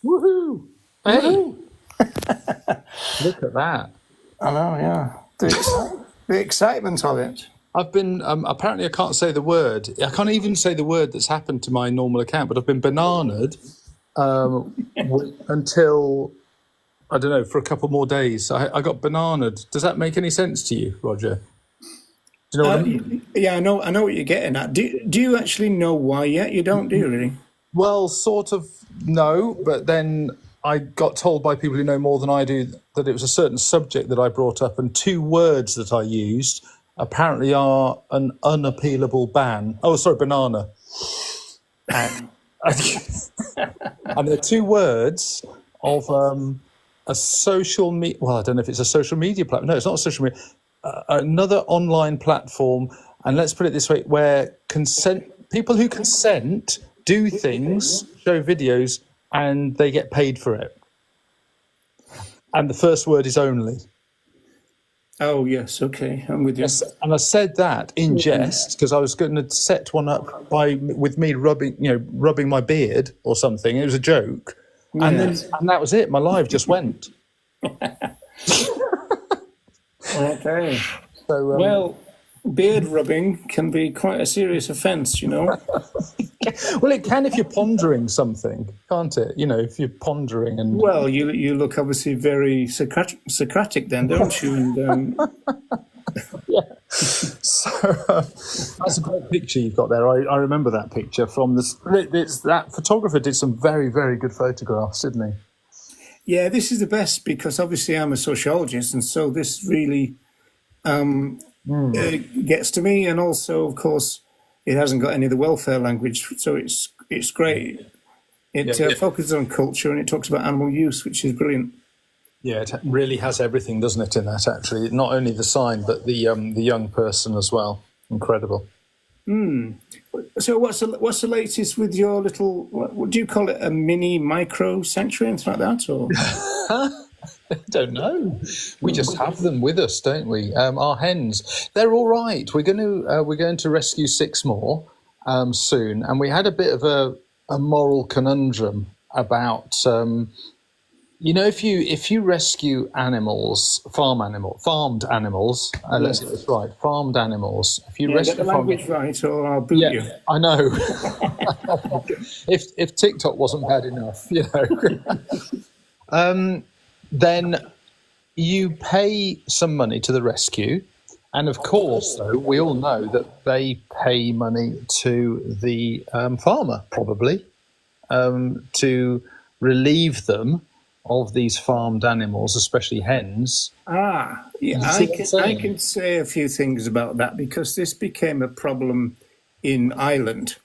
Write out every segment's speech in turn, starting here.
Woohoo! Hey, Woohoo! look at that. I know, yeah. The excitement of it. I've been, apparently I can't say the word. I can't even say the word that's happened to my normal account, but I've been bananaed until, I don't know, for a couple more days. I got bananaed. Does that make any sense to you, Roger? Do you know what I mean? Yeah, I know what you're getting at. Do you actually know why yet? You don't, do you really? Well, sort of, no, but then I got told by people who know more than I do that it was a certain subject that I brought up, and two words that I used apparently are an unappealable ban. Oh, sorry, banana. And, and they're two words of a social media. Well, I don't know if it's a social media platform. No, it's not a social media. Another online platform, and let's put it this way, where people who consent do things, show videos, and they get paid for it. And the first word is only. Oh, yes, okay, I'm with you. Yes, and I said that in jest because I was going to set one up with me rubbing my beard or something. It was a joke, and that was it. My live just went. Okay. So, well, beard rubbing can be quite a serious offence, you know. well, it can if you're pondering something, can't it? You know, if you're pondering and. Well, you look obviously very Socratic then, don't you? And, yeah. So that's a great picture you've got there. I remember that picture from this. That photographer did some very, very good photographs, didn't he? Yeah, this is the best because obviously I'm a sociologist, and so this really gets to me. And also, of course, it hasn't got any of the welfare language, so it's great. It focuses on culture and it talks about animal use, which is brilliant. Yeah, it really has everything, doesn't it? In that, actually, not only the sign, but the young person as well. Incredible. So what's the latest with your little? What do you call it? A mini micro sanctuary, anything like that, or? I don't know. We just have them with us, don't we? Our hens, they're all right. We're going to rescue 6 more soon, and we had a bit of a moral conundrum about. If you rescue animals, farmed animals, let's get this right, farmed animals. If you rescue get the language right, or I'll boot you. I know. if TikTok wasn't bad enough, then you pay some money to the rescue, and of course, though, we all know that they pay money to the farmer, probably, to relieve them of these farmed animals, especially hens. I can say a few things about that because this became a problem in Ireland.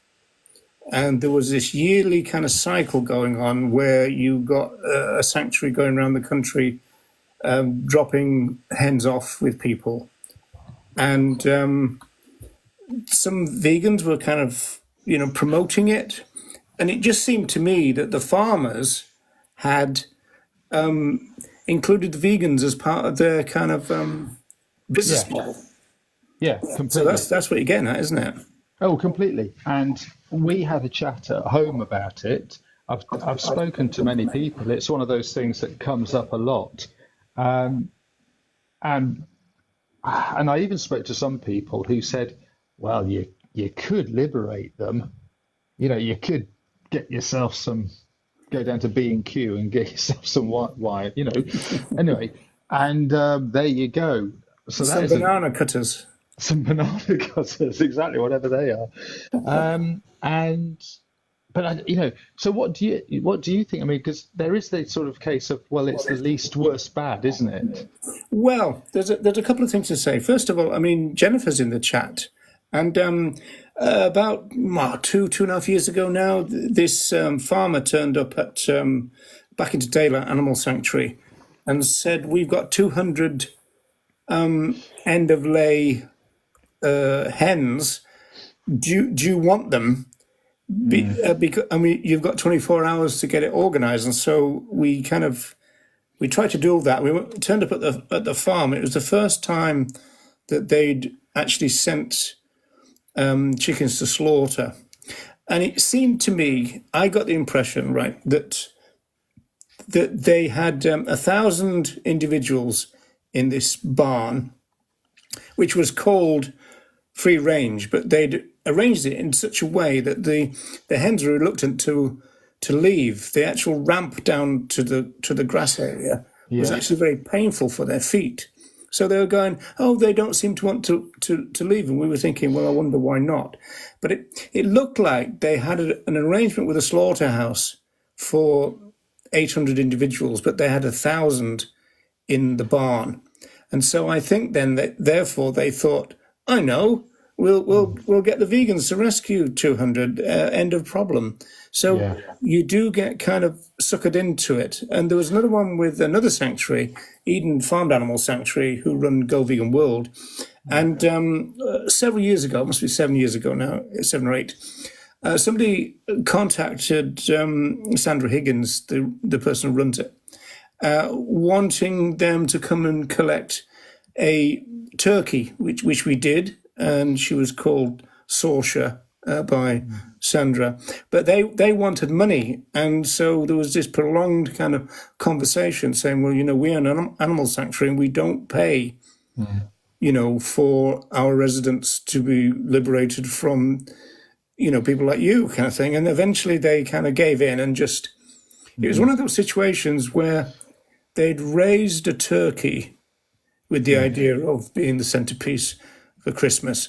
And there was this yearly kind of cycle going on where you got a sanctuary going around the country, dropping hens off with people. And some vegans were kind of, promoting it. And it just seemed to me that the farmers had included the vegans as part of their kind of business model. Yeah, completely. So that's what you're getting at, isn't it? Oh, completely. And we had a chat at home about it. I've spoken to many people. It's one of those things that comes up a lot. And I even spoke to some people who said, well, you could liberate them. You could get yourself go down to B&Q and get yourself some wire, Anyway, and there you go. So some banana cutters. Some banana cutters, exactly, whatever they are. So what do you think? I mean, because there is the sort of case of, well, it's the least worst bad, isn't it? Well, there's a couple of things to say. First of all, I mean, Jennifer's in the chat, and about 2.5 years ago now, this farmer turned up at back into Daylight Animal Sanctuary and said, we've got 200 end of lay hens. Do you want them? Because you've got 24 hours to get it organised, and so we tried to do all that. We turned up at the farm. It was the first time that they'd actually sent chickens to slaughter, and it seemed to me, I got the impression, right, that that they had 1,000 individuals in this barn, which was called free range, but they'd arranged it in such a way that the hens were reluctant to leave. The actual ramp down to the grass area was actually very painful for their feet. So they were going, oh, they don't seem to want to leave. And we were thinking, well, I wonder why not. But it looked like they had an arrangement with a slaughterhouse for 800 individuals, but they had 1,000 in the barn. And so I think then that therefore they thought, I know, we'll get the vegans to rescue 200. End of problem. So you do get kind of suckered into it. And there was another one with another sanctuary, Eden Farmed Animal Sanctuary, who run Go Vegan World. And several years ago, it must be 7 years ago now, 7 or 8, somebody contacted Sandra Higgins, the person who runs it, wanting them to come and collect a turkey, which we did, and she was called Sorsha by Sandra, but they wanted money, and so there was this prolonged kind of conversation saying, well, we are an animal sanctuary and we don't pay, for our residents to be liberated from, people like you, kind of thing. And eventually they kind of gave in and just, it was one of those situations where they'd raised a turkey with the idea of being the centerpiece for Christmas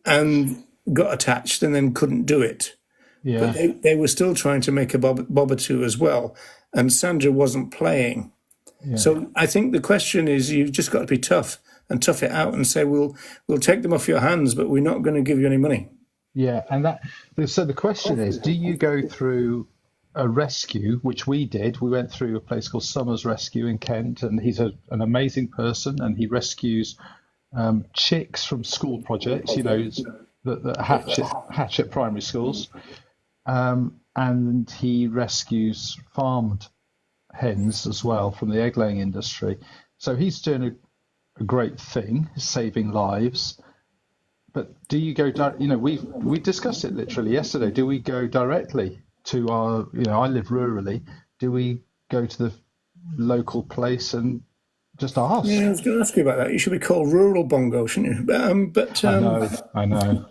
and got attached and then couldn't do it. Yeah. But they were still trying to make a bob or two as well. And Sandra wasn't playing. Yeah. So I think the question is, you've just got to be tough and tough it out and say, we'll take them off your hands, but we're not going to give you any money. Yeah. So the question is, do you go through a rescue, which we did? We went through a place called Summers Rescue in Kent, and he's an amazing person, and he rescues chicks from school projects, that hatch at primary schools, and he rescues farmed hens as well from the egg-laying industry. So he's doing a great thing, saving lives. But do you go? We discussed it literally yesterday. Do we go directly to our? I live rurally. Do we go to the local place and just ask? Yeah, I was going to ask you about that. You should be called Rural Bongo, shouldn't you? I know.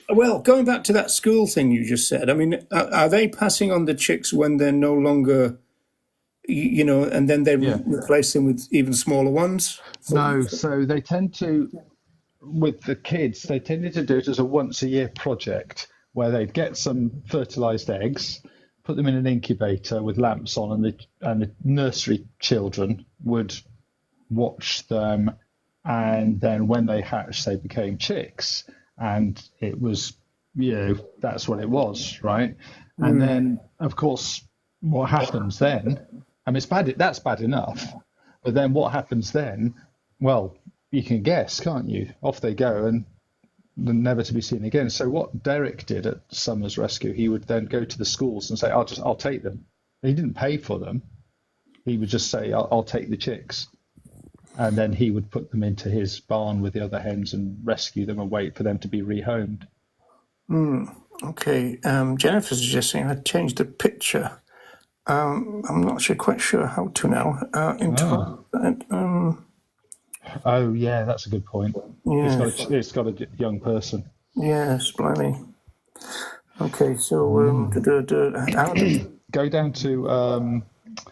Well, going back to that school thing you just said, I mean, are they passing on the chicks when they're no longer, and then they replace them with even smaller ones? No, so they tend to, with the kids, they tended to do it as a once-a-year project where they'd get some fertilized eggs, put them in an incubator with lamps on, and the nursery children would watch them, and then when they hatched, they became chicks, and it was, that's what it was, right? And then, of course, what happens then? I mean, it's bad. That's bad enough, but then what happens then? Well, you can guess, can't you? Off they go, and never to be seen again. So what Derek did at Summers Rescue, he would then go to the schools and say, I'll take them. He didn't pay for them. He would just say, I'll take the chicks. And then he would put them into his barn with the other hens and rescue them and wait for them to be rehomed. Okay. Jennifer's suggesting I change the picture. I'm not quite sure how to now. Oh, yeah, that's a good point. Yeah. It's got a young person. Yes, blimey. Okay, so go down to...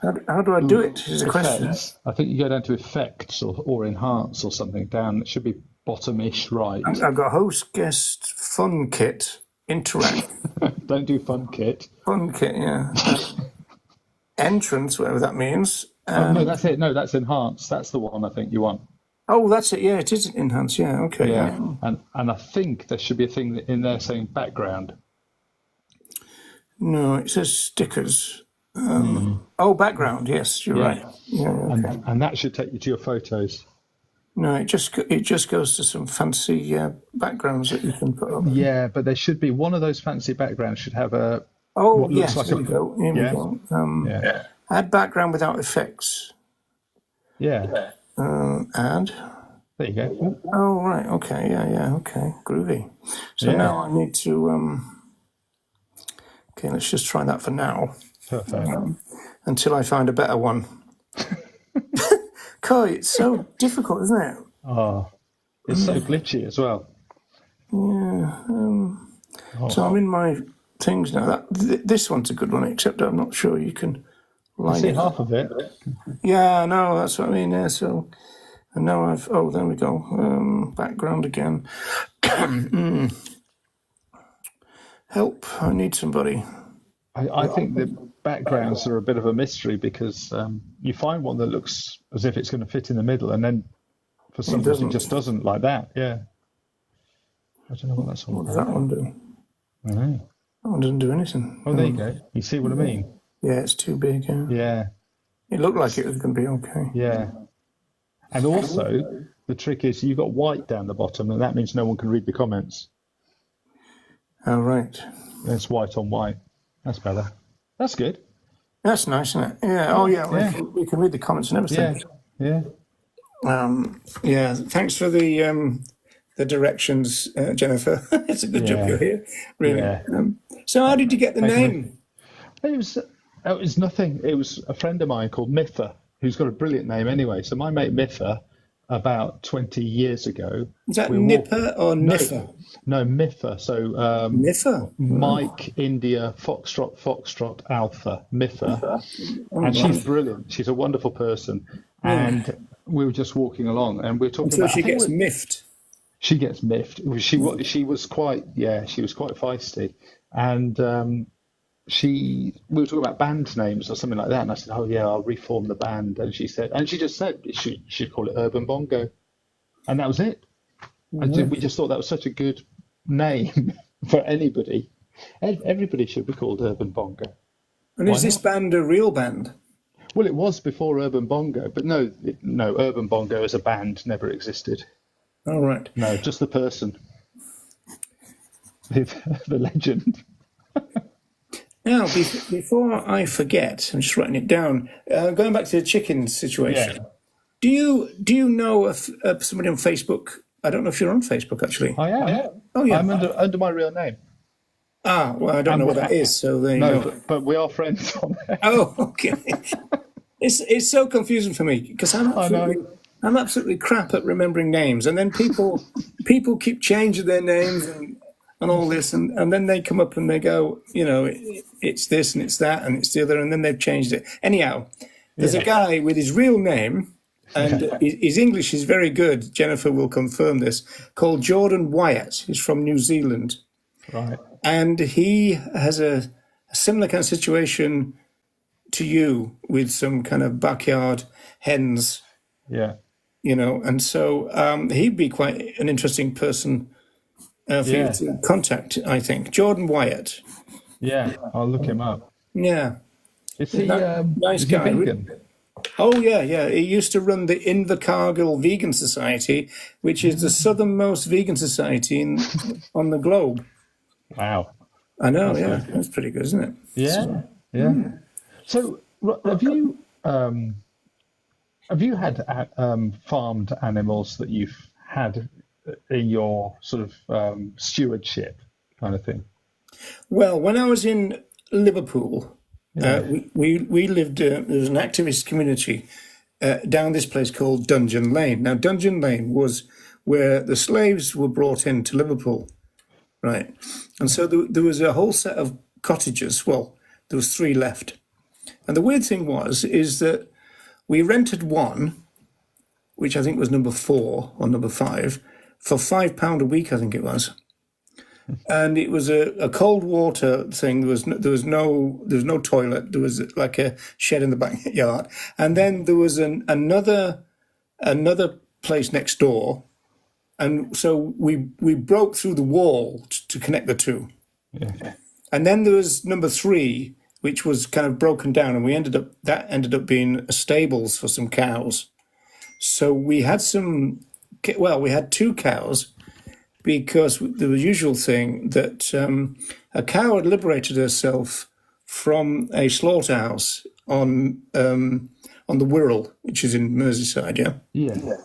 how do I do it? Is a question. I think you go down to effects or enhance or something down. It should be bottom-ish right. I've got host, guest, fun kit, interact. Don't do fun kit. Fun kit, yeah. Entrance, whatever that means. No, that's it. No, that's enhance. That's the one I think you want. Oh, that's it. Yeah, it is enhance. Yeah, okay. Yeah. And I think there should be a thing in there saying background. No, it says stickers. Oh, background. Yes, you're right. Yeah, okay. And that should take you to your photos. No, it just goes to some fancy backgrounds that you can put up. Yeah, but there should be one of those fancy backgrounds should have a. Oh, yes. Here we go. Here we go. Add background without effects. Yeah. Add. There you go. Oh, right. Okay. Yeah. Okay. Groovy. So now I need to. Okay, let's just try that for now. Perfect. until I find a better one. God, it's so difficult, isn't it? Oh, it's so glitchy as well. Yeah. Oh, So I'm in my things now. This one's a good one, except I'm not sure you can I line see it up. half of it. Yeah, no, that's what I mean. Yeah, so, and now oh, there we go. Background again. Help, I need somebody. I think the backgrounds are a bit of a mystery because you find one that looks as if it's going to fit in the middle, and then for some It reason it doesn't. just doesn't like that. Yeah. I don't know what that's all What does that about. one do? I know. That one doesn't do anything. Oh, there you go. You see what I mean? Yeah, it's too big, yeah. Yeah. It looked like it was going to be okay. Yeah. And also, the trick is you've got white down the bottom, and that means no one can read the comments. Oh, right. It's white on white. That's better. That's good. That's nice, isn't it? Yeah. Oh, yeah. Yeah. We can read the comments and Yeah. everything. Yeah. Yeah. Thanks for the directions, Jennifer. It's a good job Yeah. you're here, really. Yeah. So, how did you get the name? It was nothing. It was a friend of mine called Mitha, who's got a brilliant name anyway. So my mate Mitha, about 20 years ago, Is that we walked. Nipper or No, Niffer? no, Mitha. So Niffer. Mike, India, Foxtrot, Alpha, Mitha. Oh, And she's wow. brilliant. She's a wonderful person. And we were just walking along and we were talking So about, she gets miffed. she gets miffed. She was quite, yeah, she was quite feisty. And we were talking about band names or something like that, and I said, "Oh yeah, I'll reform the band." And she said, and she just said, "She should call it Urban Bongo," and that was it. We just thought that was such a good name for anybody. Everybody should be called Urban Bongo. And Why is this not? band a real band? Well, it was before Urban Bongo, but no, Urban Bongo as a band never existed. All right. No, just the person, the legend. Now, before I forget, I'm just writing it down. Going back to the chicken situation. Yeah. Do you know of somebody on Facebook? I don't know if you're on Facebook actually. I am. Oh yeah. I'm under my real name. Well, I don't know what that is. So there you No, go. but we are friends on there. Oh, okay. It's so confusing for me because I'm absolutely crap at remembering names, and then people keep changing their names and all this, and then they come up and they go, it's this and it's that and it's the other, and then they've changed it. Anyhow, there's a guy with his real name, and his English is very good. Jennifer will confirm this. Called Jordan Wyatt. He's from New Zealand, Right. and he has a similar kind of situation to you with some kind of backyard hens, Yeah. and so he'd be quite an interesting person for you to contact, I think. Jordan Wyatt. Yeah. I'll look him up. Yeah. Is he Nice is he guy. vegan? Oh, yeah. He used to run the Invercargill Vegan Society, which is the southernmost vegan society on the globe. Wow. I know, That's pretty good, isn't it? Yeah. Yeah. So have you had farmed animals that you've had in your sort of stewardship kind of thing? Well, when I was in Liverpool, Yeah. we lived, there was an activist community down this place called Dungeon Lane. Now, Dungeon Lane was where the slaves were brought into Liverpool, right? And so there was a whole set of cottages. Well, there was 3 left. And the weird thing is that we rented one, which I think was number 4 or number 5, for £5 a week, I think it was. And it was a cold water thing. There was no toilet. There was like a shed in the backyard, and then there was another place next door, and so we broke through the wall to connect the two. Yeah. And then there was number 3, which was kind of broken down, and that ended up being stables for some cows. So we had we had 2 cows. Because the usual thing that a cow had liberated herself from a slaughterhouse on the Wirral, which is in Merseyside, yeah. Yeah.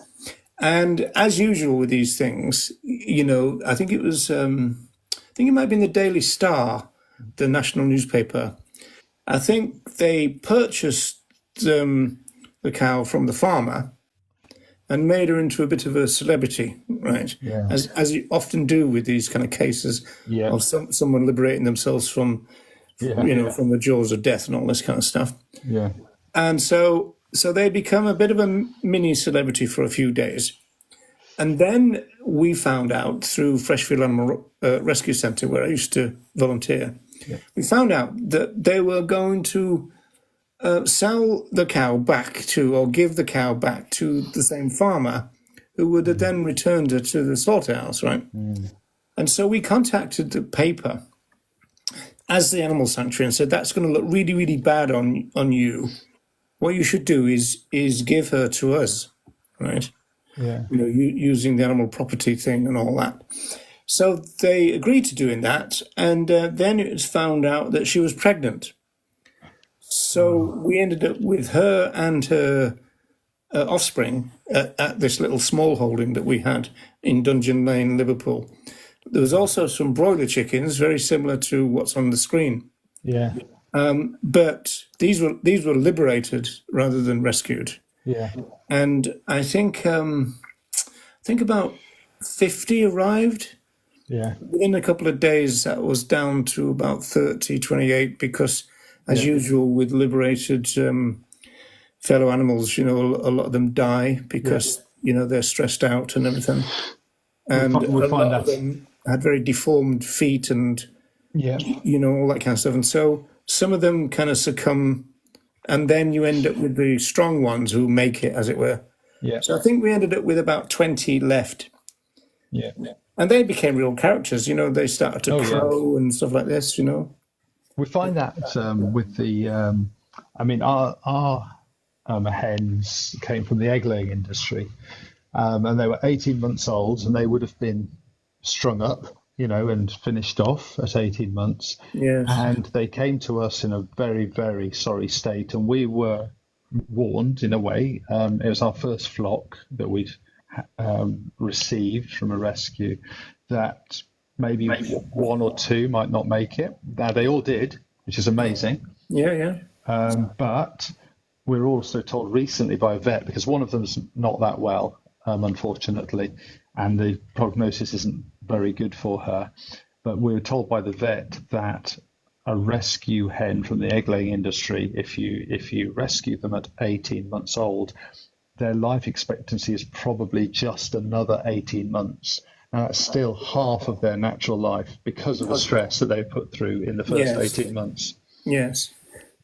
And as usual with these things, I think it might have been the Daily Star, the national newspaper, I think they purchased the cow from the farmer and made her into a bit of a celebrity, right? Yeah. As you often do with these kind of cases Yeah. of someone liberating themselves from, from the jaws of death and all this kind of stuff. Yeah. And so they become a bit of a mini celebrity for a few days. And then we found out through Freshfield Animal Rescue Centre, where I used to volunteer, we found out that they were going to sell the cow back to, or give the cow back to the same farmer who would have then returned her to the slaughterhouse, right? And so we contacted the paper as the animal sanctuary and said, that's going to look really, really bad on you. What you should do is give her to us, right? Yeah. Using the animal property thing and all that. So they agreed to doing that, and then it was found out that she was pregnant. So we ended up with her and her offspring at this little small holding that we had in Dungeon Lane, Liverpool. There was also some broiler chickens, very similar to what's on the screen. Yeah. But these were liberated rather than rescued. Yeah. And I think about 50 arrived. Yeah. Within a couple of days, that was down to about 30, 28, because as usual with liberated fellow animals, a lot of them die because, they're stressed out and everything. And a lot of them had very deformed feet and, all that kind of stuff. And so some of them kind of succumb, and then you end up with the strong ones who make it, as it were. Yeah. So I think we ended up with about 20 left. Yeah. And they became real characters, they started to crow and stuff like this, We find that with the, our hens came from the egg laying industry, and they were 18 months old, and they would have been strung up, and finished off at 18 months. Yes. And they came to us in a very, very sorry state, and we were warned in a way. It was our first flock that we'd received from a rescue, that maybe one or two might not make it. Now they all did, which is amazing. Yeah. But we're also told recently by a vet, because one of them's not that well, unfortunately, and the prognosis isn't very good for her. But we were told by the vet that a rescue hen from the egg laying industry, if you rescue them at 18 months old, their life expectancy is probably just another 18 months. Now, that's still half of their natural life because of the stress that they put through in the first 18 months. Yes.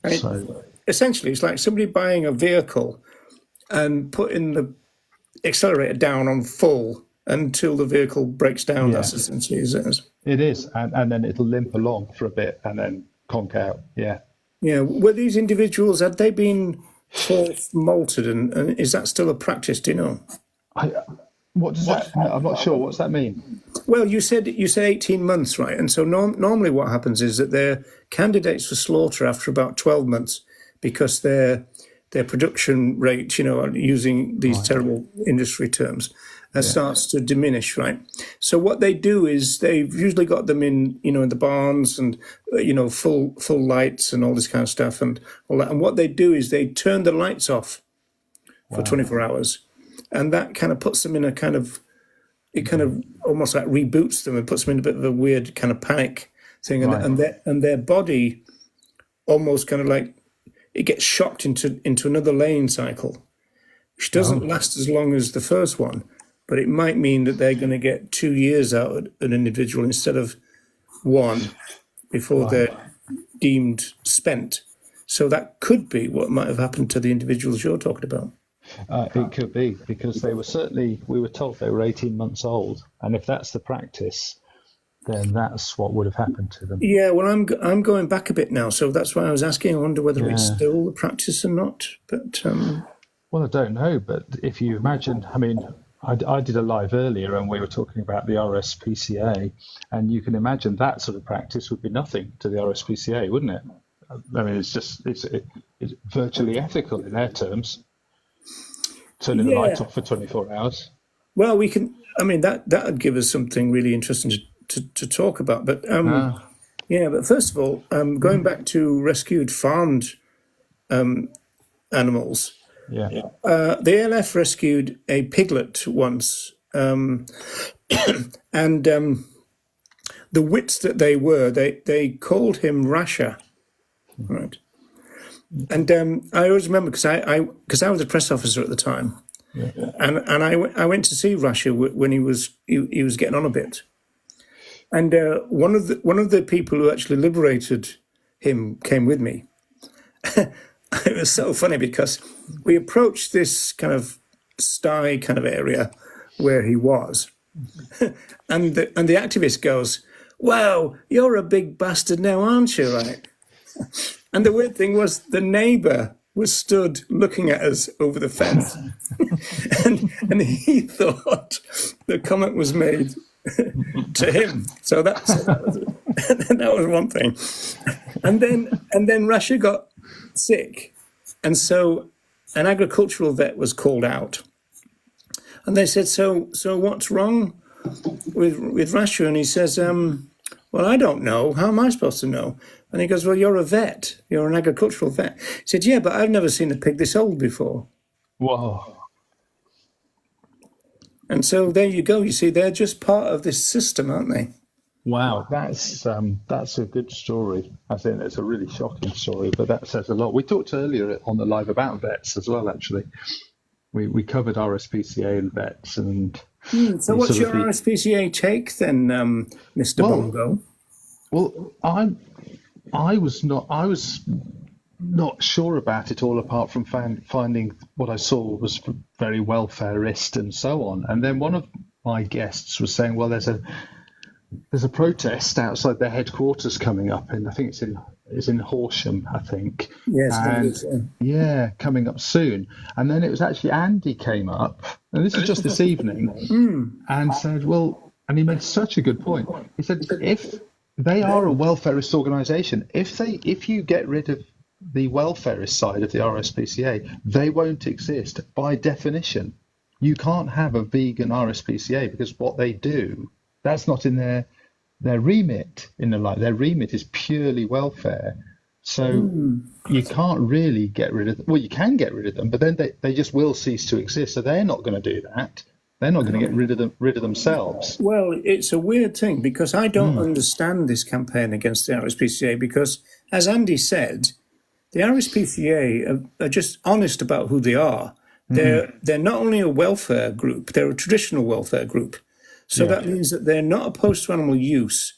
So essentially, it's like somebody buying a vehicle and putting the accelerator down on full until the vehicle breaks down. That's essentially it. It is. And then it'll limp along for a bit and then conk out. Yeah. Yeah. Were these individuals, had they been forced molted, and is that still a practice? Do you know? What does that? I'm not sure. What's that mean? Well, you said 18 months, right? And so normally what happens is that they're candidates for slaughter after about 12 months because their production rate, using these terrible industry terms, starts to diminish, right? So what they do is they've usually got them in, in the barns and, full lights and all this kind of stuff and all that. And what they do is they turn the lights off for 24 hours. And that kind of puts them in it kind of almost like reboots them and puts them in a bit of a weird kind of panic thing. And their body almost kind of like, it gets shocked into another laying cycle, which doesn't last as long as the first one, but it might mean that they're going to get 2 years out of an individual instead of one before they're deemed spent. So that could be what might have happened to the individuals you're talking about. It could be, because we were told they were 18 months old. And if that's the practice, then that's what would have happened to them. Yeah, well, I'm going back a bit now, so that's why I was asking. I wonder whether it's still the practice or not. But well, I don't know. But if you imagine, I did a live earlier, and we were talking about the RSPCA, and you can imagine that sort of practice would be nothing to the RSPCA, wouldn't it? It's virtually ethical in their terms. Turning the lights off for 24 hours. Well, we can. That would give us something really interesting to talk about. But Yeah, but first of all, going back to rescued farmed animals, Yeah. the ALF rescued a piglet once, and the wits that they were, they called him Rasher, right? And I always remember because I was a press officer at the time, Yeah. and I went to see Rasher when he was getting on a bit, and one of the people who actually liberated him came with me. It was so funny because we approached this kind of sty kind of area where he was, and the activist goes, "Wow, you're a big bastard now, aren't you?" Right? And the weird thing was the neighbour was stood looking at us over the fence, and he thought the comment was made to him. So that was that was one thing, and then Russia got sick, and so an agricultural vet was called out, and they said, "So what's wrong with Russia?" And he says, "Well, I don't know. How am I supposed to know?" And he goes, "Well, you're a vet. You're an agricultural vet." He said, "Yeah, but I've never seen a pig this old before." Whoa. And so there you go. You see, they're just part of this system, aren't they? Wow, that's a good story. I think it's a really shocking story, but that says a lot. We talked earlier on the live about vets as well. Actually, we covered RSPCA and vets, and So the what's sort your of the RSPCA take then, Mr. well, Bongo? well, I was not sure about it all, apart from finding what I saw was very welfareist and so on. And then one of my guests was saying, well, there's a protest outside their headquarters coming up, and I think it's in Horsham, I think. Yes, And yeah, coming up soon. And then it was actually Andy came up, and this is just this evening, and said, well, and he made such a good point. He said, if they are a welfarist organisation, if you get rid of the welfarist side of the RSPCA, they won't exist by definition. You can't have a vegan RSPCA because what they do, that's not in their remit. Their remit is purely welfare. So you can't really get rid of them. Well, you can get rid of them, but then they just will cease to exist. So they're not going to do that. They're not going to get rid of themselves. Well, it's a weird thing because I don't understand this campaign against the RSPCA because, as Andy said, the RSPCA are just honest about who they are. They're not only a welfare group, they're a traditional welfare group. So that means that they're not opposed to animal use.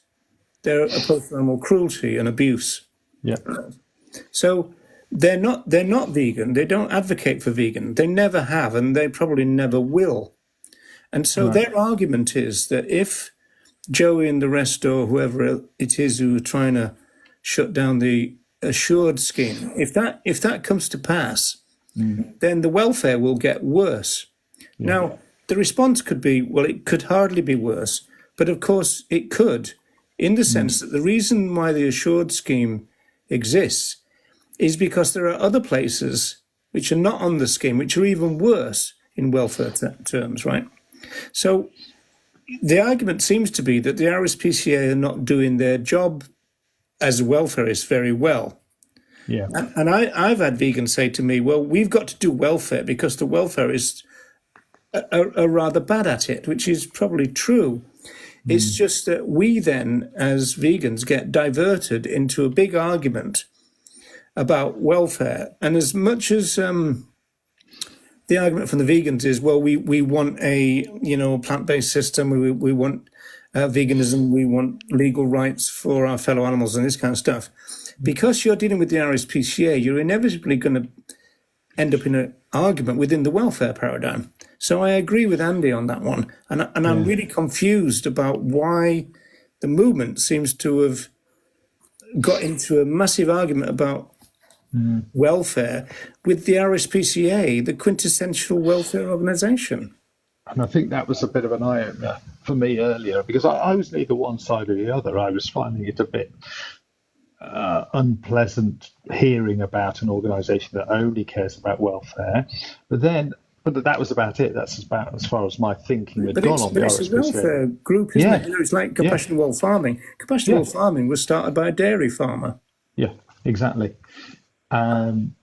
They're opposed to animal cruelty and abuse. Yeah. So they're not vegan. They don't advocate for vegan. They never have, and they probably never will. And so their argument is that if Joey and the rest, or whoever it is who are trying to shut down the assured scheme, if that comes to pass, then the welfare will get worse. Now, the response could be, well, it could hardly be worse. But of course, it could, in the sense that the reason why the assured scheme exists is because there are other places which are not on the scheme, which are even worse in welfare terms, right? So the argument seems to be that the RSPCA are not doing their job as welfareists very well. Yeah. And I've had vegans say to me, well, we've got to do welfare because the welfareists are rather bad at it, which is probably true. It's just that we then, as vegans, get diverted into a big argument about welfare. And as much as the argument from the vegans is, well, we want a plant-based system, we want veganism, we want legal rights for our fellow animals and this kind of stuff. Because you're dealing with the RSPCA, you're inevitably going to end up in an argument within the welfare paradigm. So I agree with Andy on that one. And I'm really confused about why the movement seems to have got into a massive argument about welfare with the RSPCA, the quintessential welfare organisation. And I think that was a bit of an eye-opener for me earlier, because I was neither one side or the other. I was finding it a bit unpleasant hearing about an organisation that only cares about welfare. But but that was about it. That's about as far as my thinking had But gone on the it's a RSPCA. welfare group, isn't it? Yeah, You know, it's like yeah, compassionate farming. yeah, Compassionate farming was started by a dairy farmer. yeah, exactly. Um,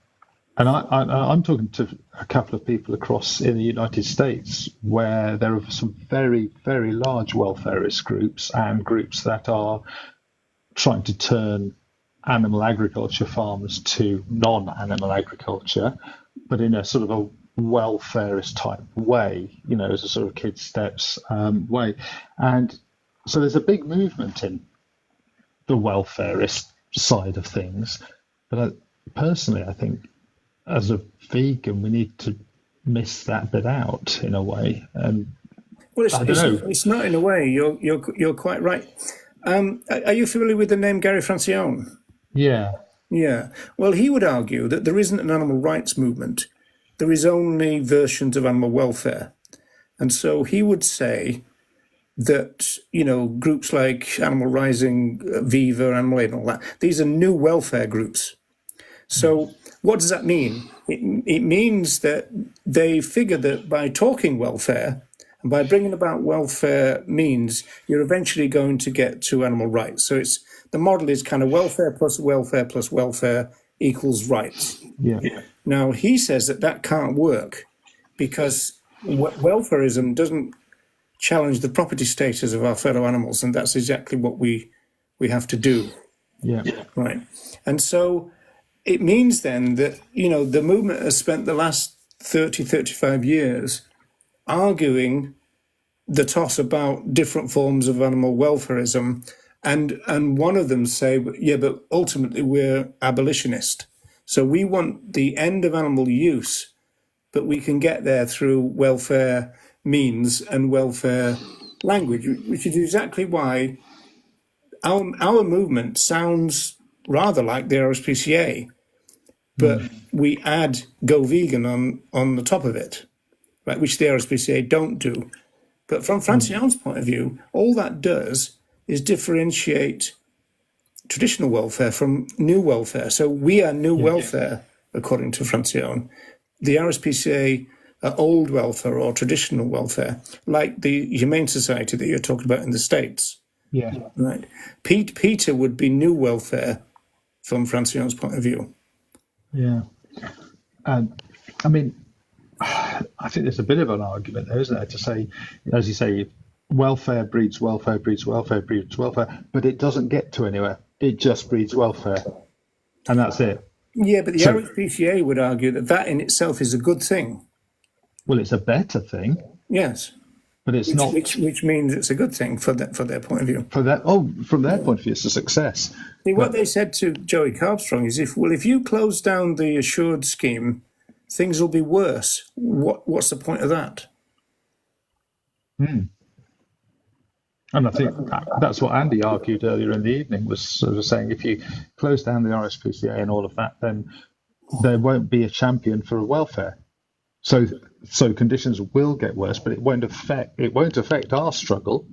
and I'm talking to a couple of people across in the United States where there are some very, very large welfarist groups and groups that are trying to turn animal agriculture farmers to non-animal agriculture, but in a sort of a welfarist type way, as a sort of kid steps way. And so there's a big movement in the welfarist side of things. But personally, I think as a vegan, we need to miss that bit out in a way. And Well, I don't know. it's not in a way. You're quite right. Are you familiar with the name Gary Francione? Yeah, Yeah. Well, he would argue that there isn't an animal rights movement. There is only versions of animal welfare. And so he would say that, groups like Animal Rising, Viva, Animal Aid, and all that, these are new welfare groups. So what does that mean? It means that they figure that by talking welfare and by bringing about welfare means you're eventually going to get to animal rights. So the model is kind of welfare plus welfare equals rights. yeah, Now, he says that can't work because welfarism doesn't challenge the property status of our fellow animals, and that's exactly what we have to do. yeah, Right. And so it means then that, the movement has spent the last 30, 35 years arguing the toss about different forms of animal welfarism. And one of them say, yeah, but ultimately we're abolitionist. So we want the end of animal use, but we can get there through welfare means and welfare language, which is exactly why our movement sounds rather like the RSPCA, but we add Go Vegan on the top of it, right, which the RSPCA don't do. But from Francione's point of view, all that does is differentiate traditional welfare from new welfare. So we are new welfare, according to Francione. The RSPCA are old welfare or traditional welfare, like the Humane Society that you're talking about in the States. yeah. Right. Peter would be new welfare from Francione's point of view. Yeah. And I mean, I think there's a bit of an argument there, isn't there, to say, as you say, welfare breeds welfare breeds welfare breeds welfare, but it doesn't get to anywhere. It just breeds welfare, and that's it. Yeah, but the So, RSPCA would argue that in itself is a good thing. well, it's a better thing, Yes, but it's not which means it's a good thing for their point of view. for that. Oh, from their point of view, it's a success. See, what But they said to Joey Carbstrong is, if you close down the assured scheme, things will be worse. What's the point of that? and I think that's what Andy argued earlier in the evening, was sort of saying if you close down the RSPCA and all of that, then there won't be a champion for welfare. So conditions will get worse, but it won't affect our struggle.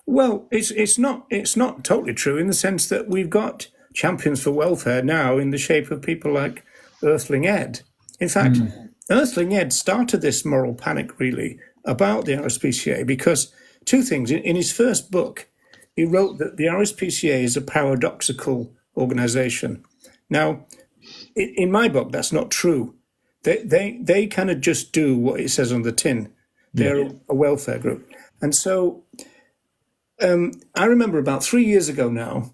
Well, it's not totally true in the sense that we've got champions for welfare now in the shape of people like Earthling Ed. In fact, Earthling Ed started this moral panic really about the RSPCA because two things. In his first book, he wrote that the RSPCA is a paradoxical organization. Now, in my book, that's not true. They kind of just do what it says on the tin. They're a welfare group. And so I remember about 3 years ago now,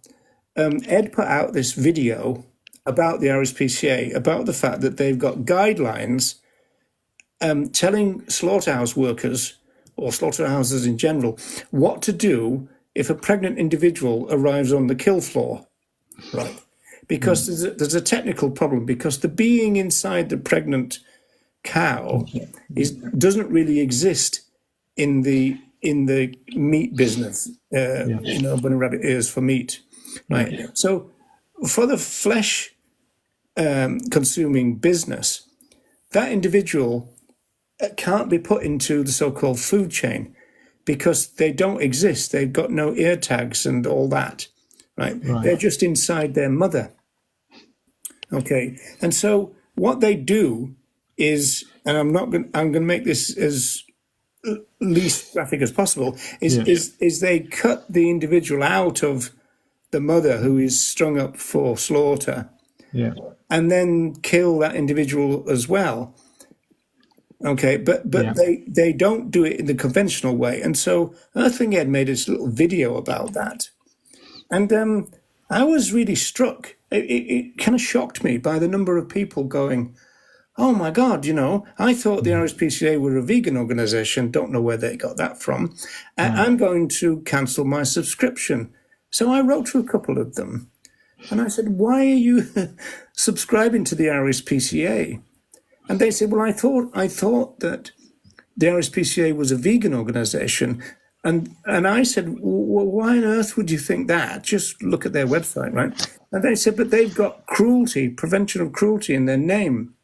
Ed put out this video about the RSPCA, about the fact that they've got guidelines telling slaughterhouse workers or slaughterhouses in general what to do if a pregnant individual arrives on the kill floor, right? Because there's a technical problem, because the being inside the pregnant cow doesn't really exist in the meat business, bunny rabbit ears for meat, right? Yeah. So for the flesh consuming business, that individual can't be put into the so-called food chain because they don't exist. They've got no ear tags and all that, right? They're just inside their mother. Okay, and so what they do is and I'm going to make this as least graphic as possible, is they cut the individual out of the mother who is strung up for slaughter, and then kill that individual as well. Okay, but they don't do it in the conventional way, and so Earthling Ed made this little video about that, and I was really struck. It kind of shocked me by the number of people going, "Oh my God, I thought the RSPCA were a vegan organization. Don't know where they got that from. I'm going to cancel my subscription." So I wrote to a couple of them, and I said, "Why are you subscribing to the RSPCA?" And they said, "Well, I thought that the RSPCA was a vegan organization." And I said, "Well, why on earth would you think that? Just look at their website, right?" And they said, "But they've got prevention of cruelty in their name."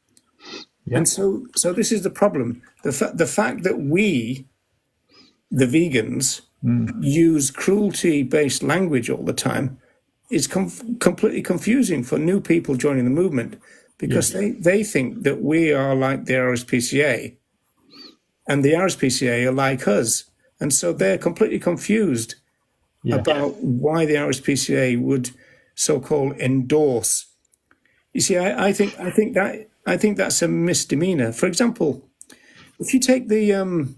Yep. And so this is the problem. The fact that we, the vegans, use cruelty-based language all the time is completely confusing for new people joining the movement, because they think that we are like the RSPCA and the RSPCA are like us. And so they're completely confused about why the RSPCA would so-called endorse. You see, I think that's a misdemeanor. For example, if you take the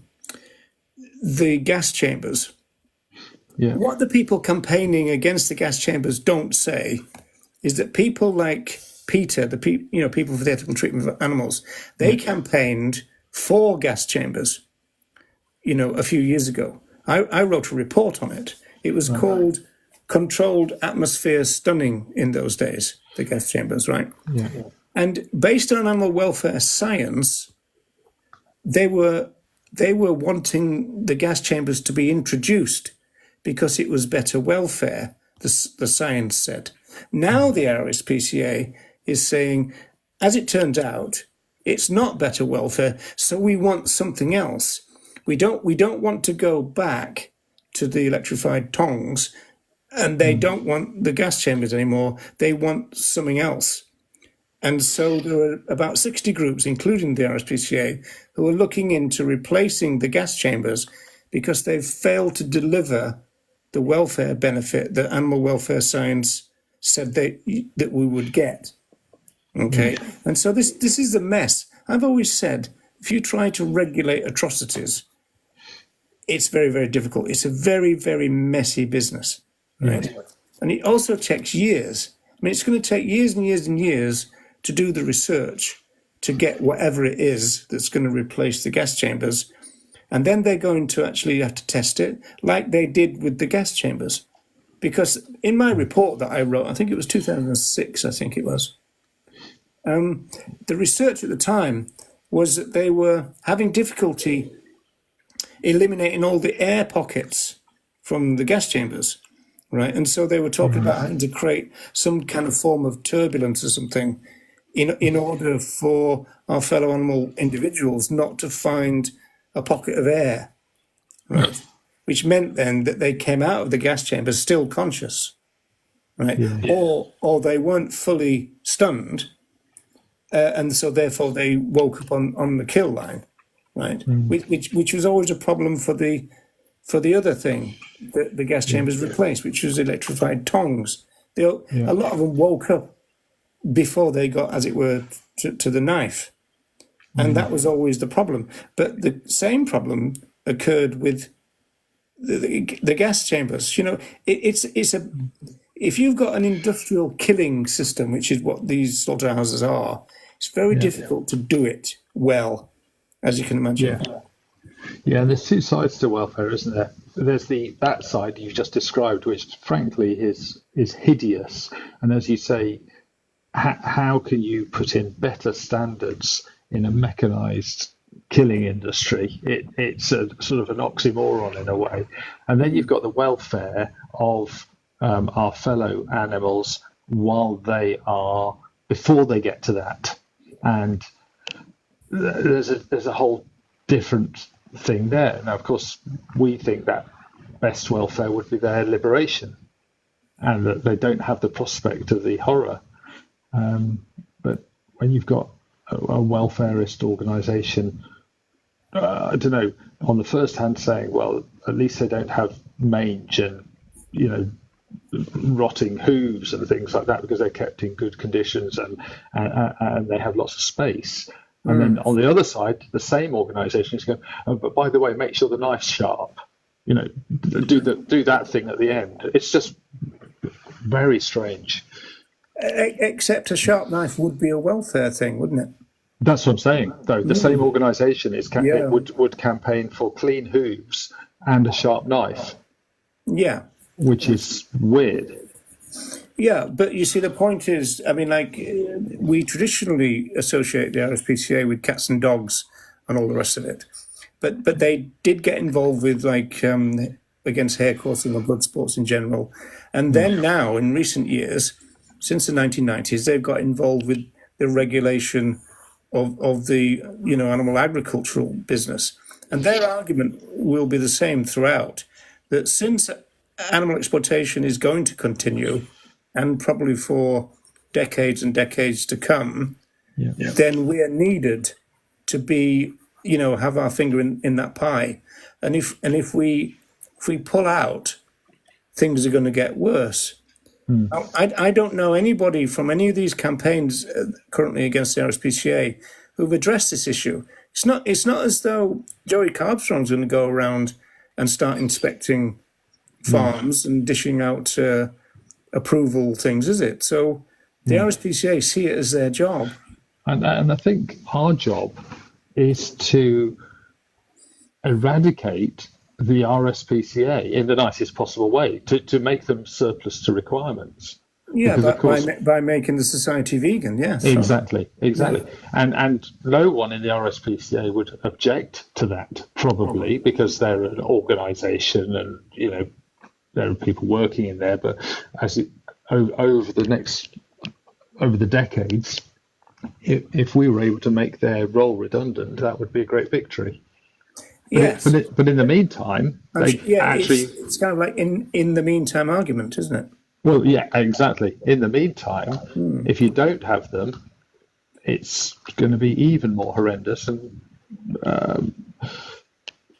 gas chambers, what the people campaigning against the gas chambers don't say is that people like Peter, people for the ethical treatment of animals, they campaigned for gas chambers, a few years ago. I wrote a report on it. It was called Controlled Atmosphere Stunning in those days, the gas chambers, right? Yeah. And based on animal welfare science, they were wanting the gas chambers to be introduced because it was better welfare, the science said. Now the RSPCA is saying, as it turns out, it's not better welfare, so we want something else. We don't want to go back to the electrified tongs, and they don't want the gas chambers anymore. They want something else. And so there are about 60 groups, including the RSPCA, who are looking into replacing the gas chambers because they've failed to deliver the welfare benefit that animal welfare science said that we would get. Okay, and so this is a mess. I've always said, if you try to regulate atrocities, it's very, very difficult. It's a very, very messy business, right? And it also takes years. I mean, it's going to take years and years and years to do the research to get whatever it is that's going to replace the gas chambers. And then they're going to actually have to test it like they did with the gas chambers. Because in my report that I wrote, I think it was 2006, I think it was, the research at the time was that they were having difficulty eliminating all the air pockets from the gas chambers, right? And so they were talking about having to create some kind of form of turbulence or something in order for our fellow animal individuals not to find a pocket of air, right? Which meant then that they came out of the gas chambers still conscious, right? Or they weren't fully stunned, and so therefore they woke up on the kill line, right? Which was always a problem for the other thing that the gas chambers replaced, which was electrified tongs. A lot of them woke up before they got, as it were, to the knife, and that was always the problem. But the same problem occurred with the gas chambers. If you've got an industrial killing system, which is what these slaughterhouses are, it's very difficult to do it well, as you can imagine. Yeah, and there's two sides to welfare, isn't there? There's that side you've just described, which frankly is hideous. And as you say, how can you put in better standards in a mechanized killing industry? It's a sort of an oxymoron in a way. And then you've got the welfare of our fellow animals before they get to that. And there's a whole different thing there. Now, of course, we think that best welfare would be their liberation, and that they don't have the prospect of the horror. But when you've got a welfarist organisation, I don't know, on the first hand saying, well, at least they don't have mange and, rotting hooves and things like that because they're kept in good conditions and they have lots of space. And then on the other side, the same organisation is going, oh, but by the way, make sure the knife's sharp. Do that thing at the end. It's just very strange. Except a sharp knife would be a welfare thing, wouldn't it? That's what I'm saying, though. The same organisation Yeah. would campaign for clean hooves and a sharp knife. Yeah. Which is weird. Yeah, but you see, the point is, I mean, like, we traditionally associate the RSPCA with cats and dogs and all the rest of it. But they did get involved with, like, against hair coursing or blood sports in general. And then now, in recent years, since the 1990s, they've got involved with the regulation of the, animal agricultural business. And their argument will be the same throughout, that since animal exploitation is going to continue, and probably for decades and decades to come, then we are needed to be, have our finger in that pie. And if we pull out, things are going to get worse. I don't know anybody from any of these campaigns currently against the RSPCA who've addressed this issue. It's not as though Joey Carbstrong's going to go around and start inspecting farms and dishing out approval things, is it? So the RSPCA see it as their job. And I think our job is to eradicate the RSPCA in the nicest possible way, to make them surplus to requirements. Yeah, by making the society vegan, yes. Exactly. And no one in the RSPCA would object to that, probably, because they're an organisation and, there are people working in there. But over the decades, if we were able to make their role redundant, that would be a great victory. Yes. But in the meantime, it's kind of like in the meantime argument, isn't it? Well, yeah, exactly. In the meantime, if you don't have them, it's going to be even more horrendous. And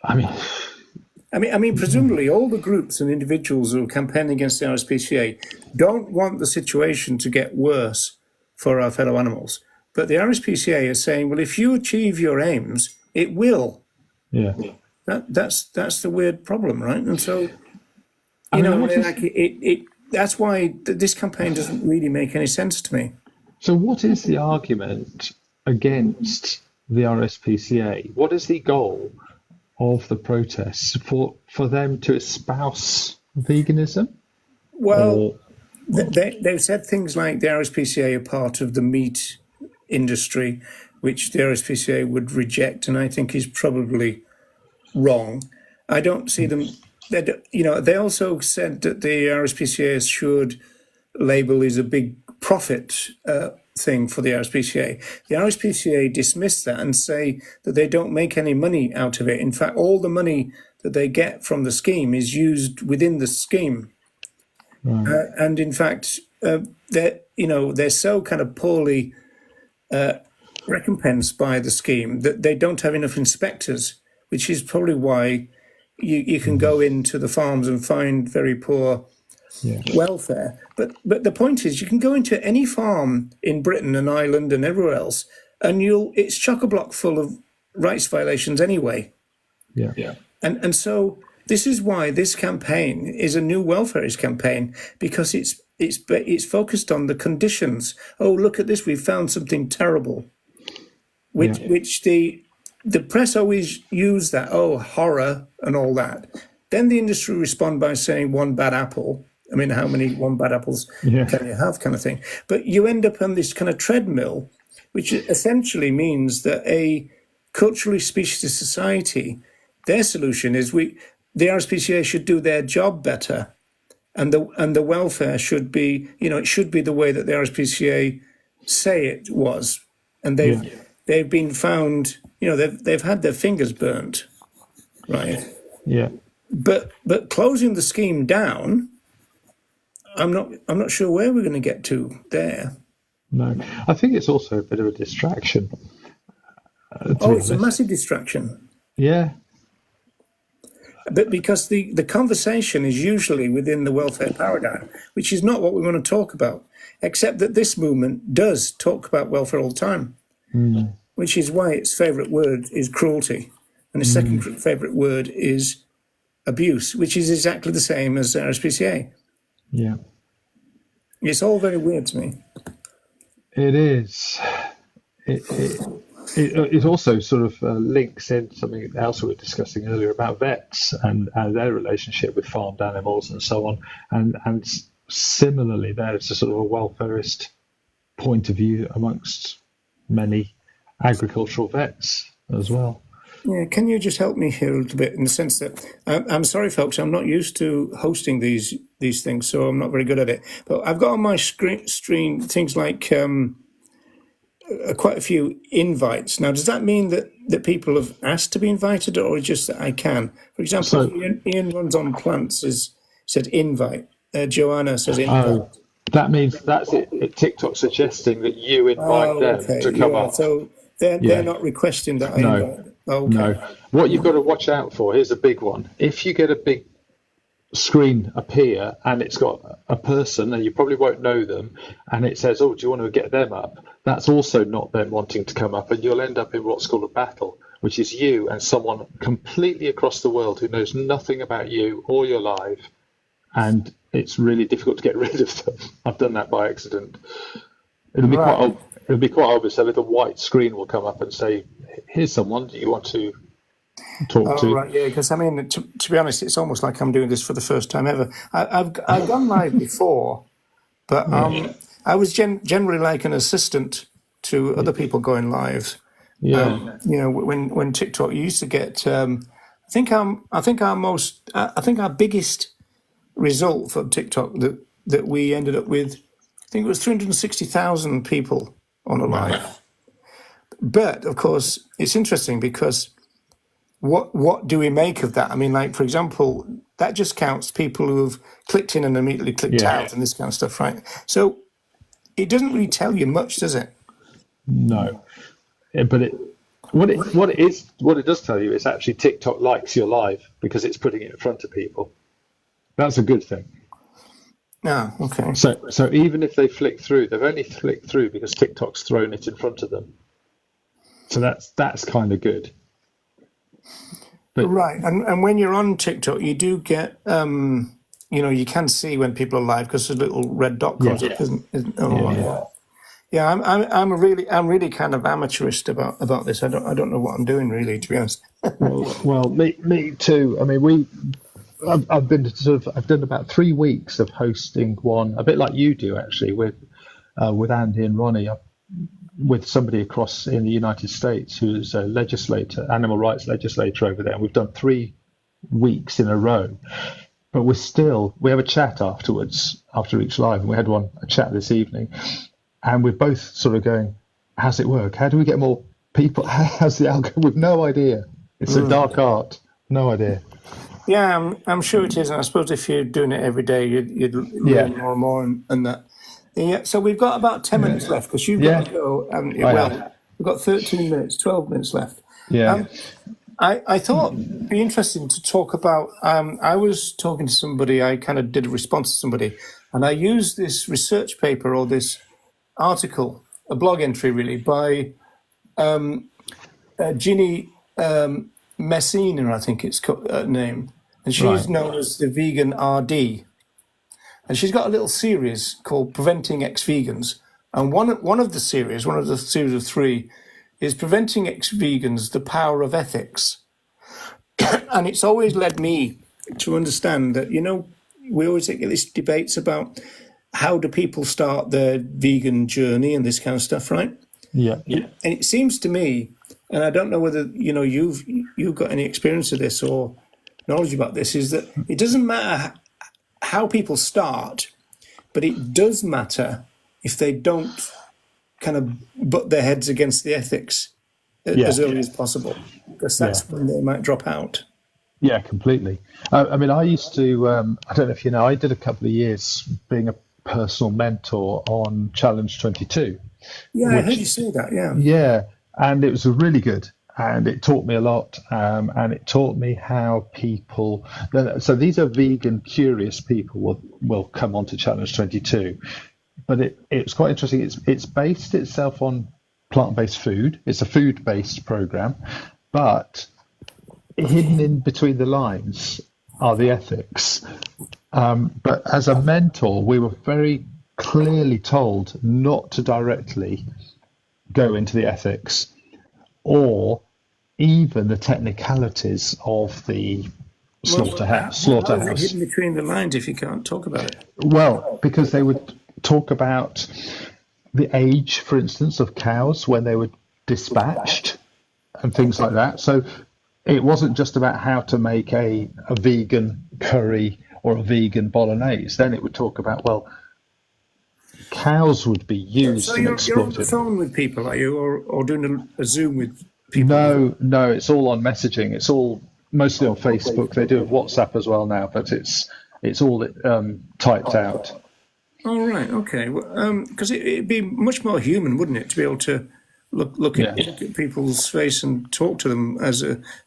I mean, presumably all the groups and individuals who are campaigning against the RSPCA don't want the situation to get worse for our fellow animals. But the RSPCA is saying, well, if you achieve your aims, it will. Yeah. That's the weird problem, right? And so, that's why this campaign doesn't really make any sense to me. So what is the argument against the RSPCA? What is the goal of the protests? For them to espouse veganism? Well, they've said things like the RSPCA are part of the meat industry, which the RSPCA would reject, and I think is probably wrong. I don't see them... They also said that the RSPCA assured label is a big profit thing for the RSPCA. The RSPCA dismiss that and say that they don't make any money out of it. In fact, all the money that they get from the scheme is used within the scheme. Right. And in fact, they're so kind of poorly recompensed by the scheme that they don't have enough inspectors, which is probably why you can go into the farms and find very poor welfare. But the point is, you can go into any farm in Britain and Ireland and everywhere else, and it's chock-a-block full of rights violations anyway. Yeah. And so this is why this campaign is a new welfarist campaign, because it's focused on the conditions. Oh, look at this! We found something terrible, which the press always use that, horror and all that. Then the industry respond by saying one bad apple. I mean, how many one bad apples can you have, kind of thing. But you end up on this kind of treadmill, which essentially means that a culturally specious society, their solution is the RSPCA should do their job better, and the welfare should be, it should be the way that the RSPCA say it was, and they've been found. They've had their fingers burnt, right? Yeah. But closing the scheme down, I'm not sure where we're going to get to there. No, I think it's also a bit of a distraction. To Oh, be it's a honest, massive distraction. yeah. But because the conversation is usually within the welfare paradigm, which is not what we want to talk about, except that this movement does talk about welfare all the time, which is why its favourite word is cruelty, and its second favourite word is abuse, which is exactly the same as RSPCA. Yeah, It's all very weird to me. it is. It also sort of links in something else we were discussing earlier about vets and their relationship with farmed animals and so on. And similarly, there's a sort of a welfarist point of view amongst many agricultural vets as well. Yeah, can you just help me here a little bit in the sense that I'm sorry, folks, I'm not used to hosting these things, so I'm not very good at it. But I've got on my screen things like quite a few invites. Now, does that mean that people have asked to be invited, or just that I can? For example, So, Ian runs on plants said invite. Joanna says invite. that means that's it. TikTok suggesting that you invite Oh, them okay. to come Yeah. up. So they're Yeah. not requesting that I No. invite. Okay. No. What you've got to watch out for, here's a big one. If you get a big screen appear and it's got a person and you probably won't know them and it says, oh, do you want to get them up? That's also not them wanting to come up, and you'll end up in what's called a battle, which is you and someone completely across the world who knows nothing about you or your life, and it's really difficult to get rid of them. I've done that by accident. It'll be quite obvious. A little white screen will come up and say, here's someone you want to talk to. Right, yeah, because I mean, to be honest, it's almost like I'm doing this for the first time ever. I've gone live before, but I was generally like an assistant to other people going live. Yeah. When TikTok used to get, I think our biggest result for TikTok that we ended up with, I think it was 360,000 people on a live. But of course, it's interesting because what do we make of that? I mean, like, for example, that just counts people who've clicked in and immediately clicked out and this kind of stuff, right? So it doesn't really tell you much, does it? No. But what it does tell you is actually TikTok likes your live because it's putting it in front of people. That's a good thing. Ah, okay. So even if they flick through, they've only flicked through because TikTok's thrown it in front of them. So that's kind of good. But, right, and when you're on TikTok, you do get, you can see when people are live because a little red dot comes up, isn't Yeah, I'm really kind of amateurist about this. I don't know what I'm doing really, to be honest. well, me too. I mean, I've done about 3 weeks of hosting one, a bit like you do actually, with Andy and Ronnie, with somebody across in the United States who's a legislator, animal rights legislator over there. And we've done 3 weeks in a row, but we have a chat afterwards after each live, and we had a chat this evening, and we're both sort of going, how's it work? How do we get more people? How's the algorithm? We've no idea. It's a dark art. No idea. Yeah, I'm sure it is. And I suppose if you're doing it every day, you'd learn more and more and that. Yeah, so we've got about 10 minutes left because you've got to go, haven't you? We've got 13 minutes, 12 minutes left. Yeah. I thought it'd be interesting to talk about, I was talking to somebody, I kind of did a response to somebody, and I used this research paper or this article, a blog entry really, by Ginny Messina, I think it's name, and she's known as the vegan RD. And she's got a little series called Preventing Ex-Vegans. And one of the series of 3, is Preventing Ex-Vegans, the Power of Ethics. And it's always led me to understand that, we always get these debates about how do people start their vegan journey and this kind of stuff, right? Yeah. And it seems to me, and I don't know whether, you've got any experience of this or knowledge about this, is that it doesn't matter how people start, but it does matter if they don't kind of butt their heads against the ethics as early as possible, because that's when they might drop out. Yeah, completely. I mean, I used to, I don't know if you know, I did a couple of years being a personal mentor on Challenge 22. Yeah, I heard you say that. Yeah. Yeah, and it was really good. And it taught me a lot, and it taught me how people. So these are vegan curious people will come on to Challenge 22, but it's quite interesting. It's based itself on plant-based food. It's a food-based program, but hidden in between the lines are the ethics. But as a mentor, we were very clearly told not to directly go into the ethics or even the technicalities of the slaughterhouse. How is it hidden between the lines if you can't talk about it? Well, because they would talk about the age, for instance, of cows when they were dispatched and things like that. So it wasn't just about how to make a vegan curry or a vegan bolognese. Then it would talk about, well, cows would be used and exploited. You're on the phone with people, are you, or doing a Zoom with people? No, it's all on messaging. It's all mostly on Facebook. They do WhatsApp as well now, but it's all typed out. All right, okay. Because it'd be much more human, wouldn't it, to be able to look at people's face and talk to them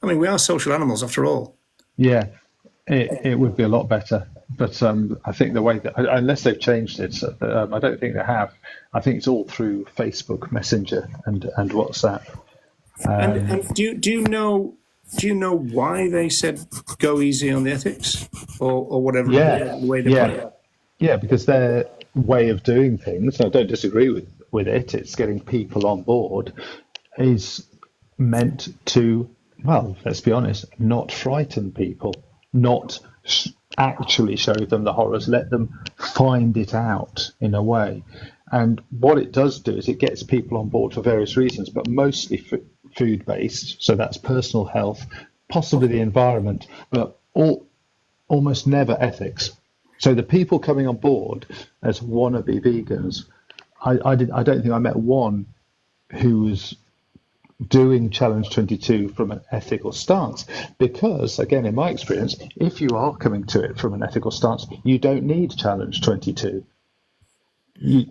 we are social animals after all. Yeah, it would be a lot better. But I think the way that, unless they've changed it, I don't think they have. I think it's all through Facebook Messenger and WhatsApp. And do you know why they said go easy on the ethics or whatever the way they put it? Yeah, because their way of doing things, and I don't disagree with it, it's getting people on board, is meant to, well, let's be honest, not frighten people, not actually show them the horrors, let them find it out in a way. And what it does do is it gets people on board for various reasons, but mostly food-based, so that's personal health, possibly the environment, but almost never ethics. So the people coming on board as wannabe vegans, I don't think I met one who was doing Challenge 22 from an ethical stance, because again, in my experience, if you are coming to it from an ethical stance, you don't need Challenge 22. You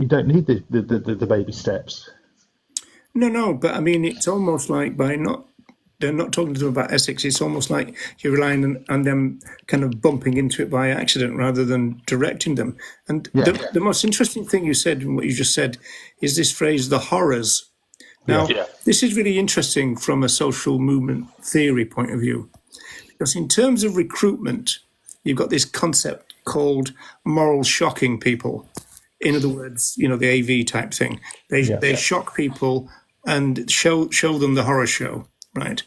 don't need the baby steps. No, but I mean, it's almost like they're not talking to them about ethics. It's almost like you're relying on them kind of bumping into it by accident rather than directing them. And the most interesting thing you said and what you just said is this phrase, the horrors. Now, this is really interesting from a social movement theory point of view, because in terms of recruitment, you've got this concept called moral shocking people. In other words, the AV type thing. They shock people and show them the horror show, right?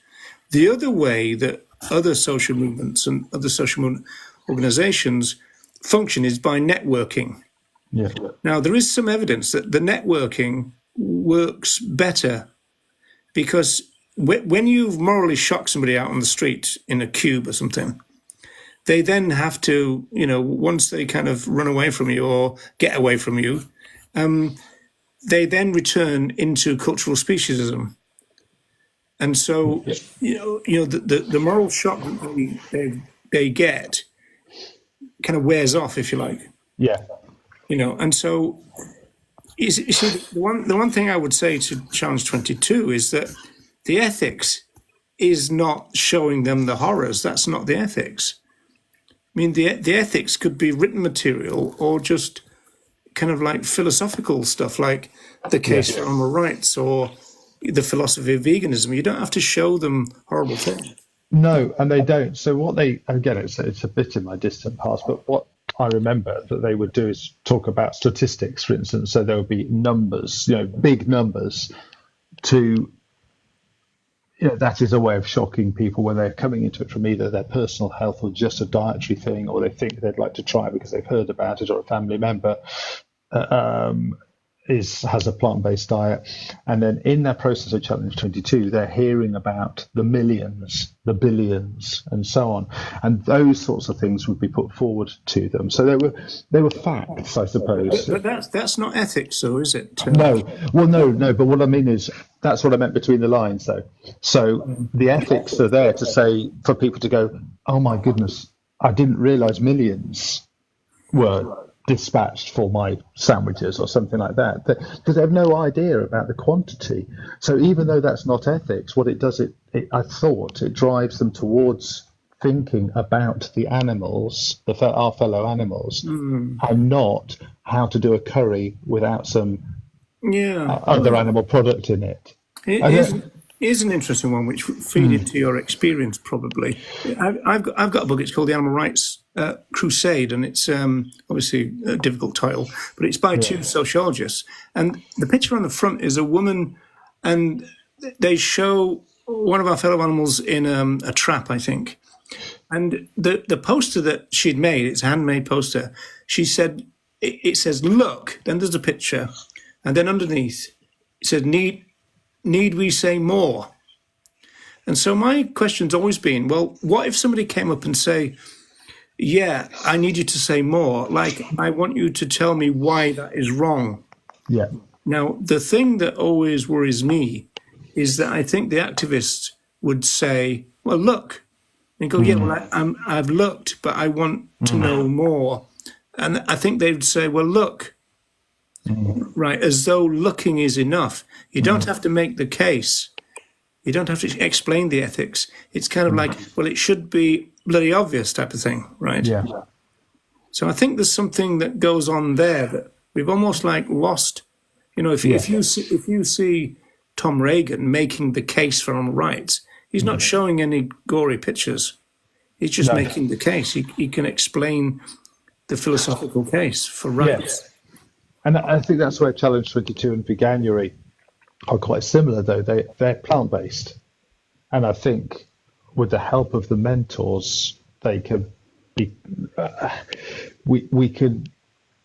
The other way that other social movements and other social movement organizations function is by networking. Yeah. Now, there is some evidence that the networking works better because when you've morally shocked somebody out on the street in a cube or something, they then have to, once they kind of run away from you or get away from you, they then return into cultural speciesism. And so, the moral shock that they get kind of wears off, if you like. Yeah. And so, you see, the one thing I would say to Challenge 22 is that the ethics is not showing them the horrors. That's not the ethics. I mean, the ethics could be written material or just kind of like philosophical stuff, like the case for animal rights or the philosophy of veganism. You don't have to show them horrible things. No, and they don't. So what it's a bit in my distant past, but what I remember that they would do is talk about statistics, for instance. So there would be numbers, big numbers to, that is a way of shocking people when they're coming into it from either their personal health or just a dietary thing, or they think they'd like to try because they've heard about it, or a family member has a plant-based diet. And then in that process of Challenge 22, they're hearing about the millions, the billions, and so on. And those sorts of things would be put forward to them. So they were facts, I suppose. But that's not ethics, though, is it? No. Well, no. But what I mean is, that's what I meant between the lines, though. So the ethics are there to say, for people to go, oh my goodness, I didn't realise millions were dispatched for my sandwiches or something like that, because they have no idea about the quantity. So even though that's not ethics, what it does, I thought it drives them towards thinking about the animals, our fellow animals, and not how to do a curry without some other animal product in it. Here's an interesting one which feed into your experience probably. I've got a book. It's called The Animal Rights Crusade, and it's obviously a difficult title, but it's by two sociologists. And the picture on the front is a woman, and they show one of our fellow animals in a trap, I think. And the poster that she'd made, it's a handmade poster. She said it says "look," then there's a picture, and then underneath it said Need we say more? And so my question's always been, well, what if somebody came up and say, yeah, I need you to say more. Like, I want you to tell me why that is wrong. Yeah. Now, the thing that always worries me is that I think the activists would say, well, look, and go, yeah, well, I've looked, but I want to know more. And I think they would say, well, look, right, as though looking is enough. You don't have to make the case. You don't have to explain the ethics. It's kind of like, well, it should be bloody obvious type of thing, right? Yeah. So I think there's something that goes on there that we've almost like lost. You know, if you see Tom Reagan making the case for animal rights, he's not showing any gory pictures. He's just making the case. He can explain the philosophical case for rights. Yes. And I think that's where Challenge 22 and Veganuary are quite similar, though. They're plant-based. And I think with the help of the mentors, they can be, we can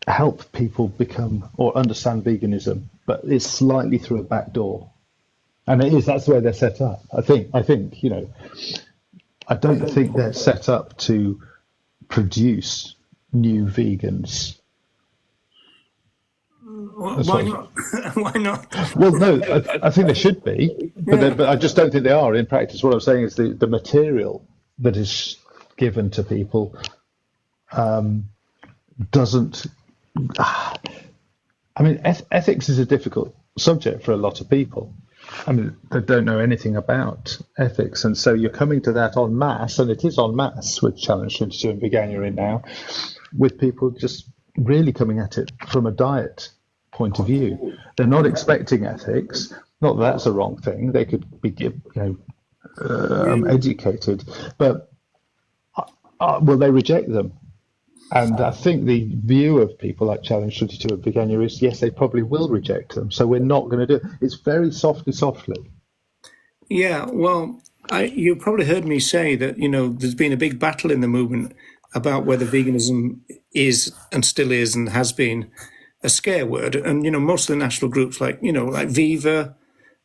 help people become or understand veganism, but it's slightly through a back door. And that's the way they're set up. I think, you know, I don't think they're set up to produce new vegans. Why not? Why not? Well, no, I think they should be, but I just don't think they are in practice. What I'm saying is the material that is given to people doesn't. I mean, ethics is a difficult subject for a lot of people. I mean, they don't know anything about ethics, and so you're coming to that en masse, and it is en masse with Challenge 22 and Veganuary now, with people just really coming at it from a diet point of view. They're not expecting ethics. Not that that's a wrong thing. They could be, educated, but will they reject them? And I think the view of people like Challenge 22 and Veganuary is, yes, they probably will reject them. So we're not going to do it. It's very softly. Yeah, well, you probably heard me say that, you know, there's been a big battle in the movement about whether veganism is and still is and has been a scare word. And, you know, most of the national groups like Viva,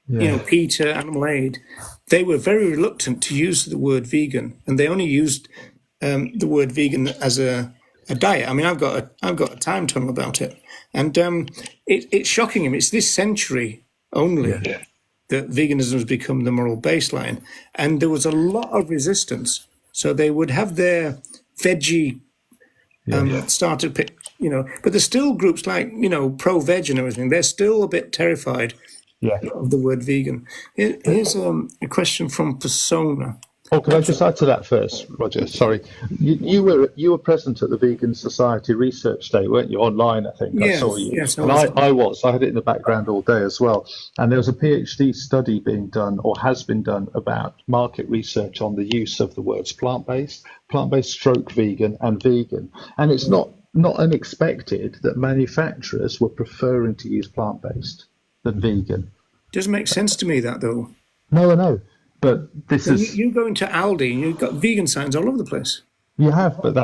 PETA, Animal Aid, they were very reluctant to use the word vegan. And they only used the word vegan as a diet. I mean, I've got a time tunnel about it. And it's shocking him. It's this century only that veganism has become the moral baseline. And there was a lot of resistance. So they would have their veggie starter pick, but there's still groups like, pro-veg and everything. They're still a bit terrified of the word vegan. Here's a question from Persona. Oh, can I just add to that first, Roger? Sorry, you were present at the Vegan Society Research Day, weren't you? Online, I think. Yes, I saw you. Yes, and I was. I had it in the background all day as well. And there was a PhD study being done, or has been done, about market research on the use of the words plant-based stroke vegan, and vegan. And it's not unexpected that manufacturers were preferring to use plant-based than vegan. Doesn't make sense to me, that, though. No, I know. But this is... You go into Aldi and you've got vegan signs all over the place. You have, but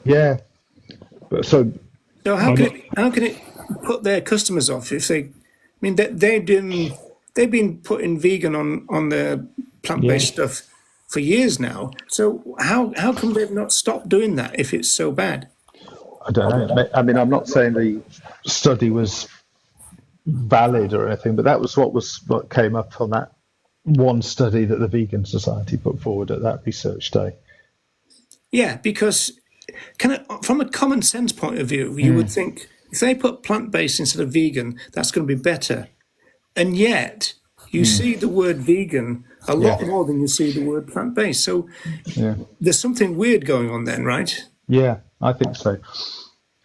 yeah. But so how can it put their customers off if they... I mean, they've been putting vegan on their plant-based stuff for years now. So how come they've not stopped doing that if it's so bad? I don't know. I mean, I'm not saying the study was valid or anything, but that was what came up on that one study that the Vegan Society put forward at that research day. Yeah, because from a common sense point of view, you would think if they put plant-based instead of vegan, that's going to be better. And yet, you see the word vegan a lot more than you see the word plant-based. So there's something weird going on then, right? Yeah, I think so.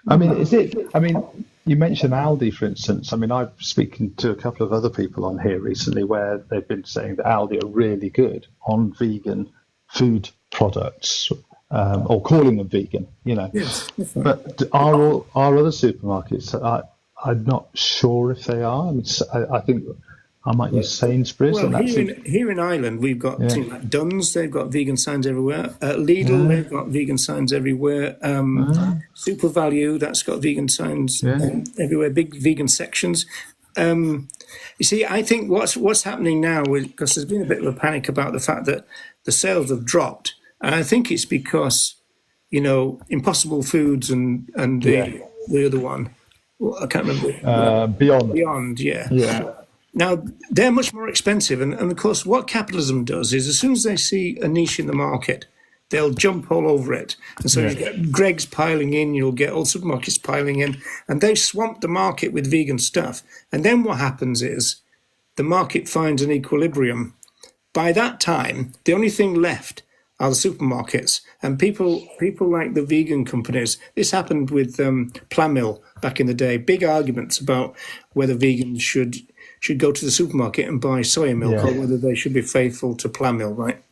I mean, is it? I mean, you mentioned Aldi, for instance. I mean, I've speaking to a couple of other people on here recently where they've been saying that Aldi are really good on vegan food products, or calling them vegan. You know, Yes. but are other supermarkets? I'm not sure if they are. I mean, I think I might use Sainsbury's. Well, and that's here in Ireland, we've got things like Dunn's. They've got vegan signs everywhere. Lidl, they've got vegan signs everywhere. Super Value, that's got vegan signs everywhere. Big vegan sections. You see, I think what's happening now, because there's been a bit of a panic about the fact that the sales have dropped, and I think it's because Impossible Foods and the other one, I can't remember. Beyond. Beyond, yeah. Now, they're much more expensive. And of course, what capitalism does is as soon as they see a niche in the market, they'll jump all over it. And so you get Greggs piling in, you'll get all supermarkets piling in, and they swamp the market with vegan stuff. And then what happens is the market finds an equilibrium. By that time, the only thing left are the supermarkets. And people like the vegan companies. This happened with Plamil back in the day. Big arguments about whether vegans should go to the supermarket and buy soya milk or whether they should be faithful to Plamil, right?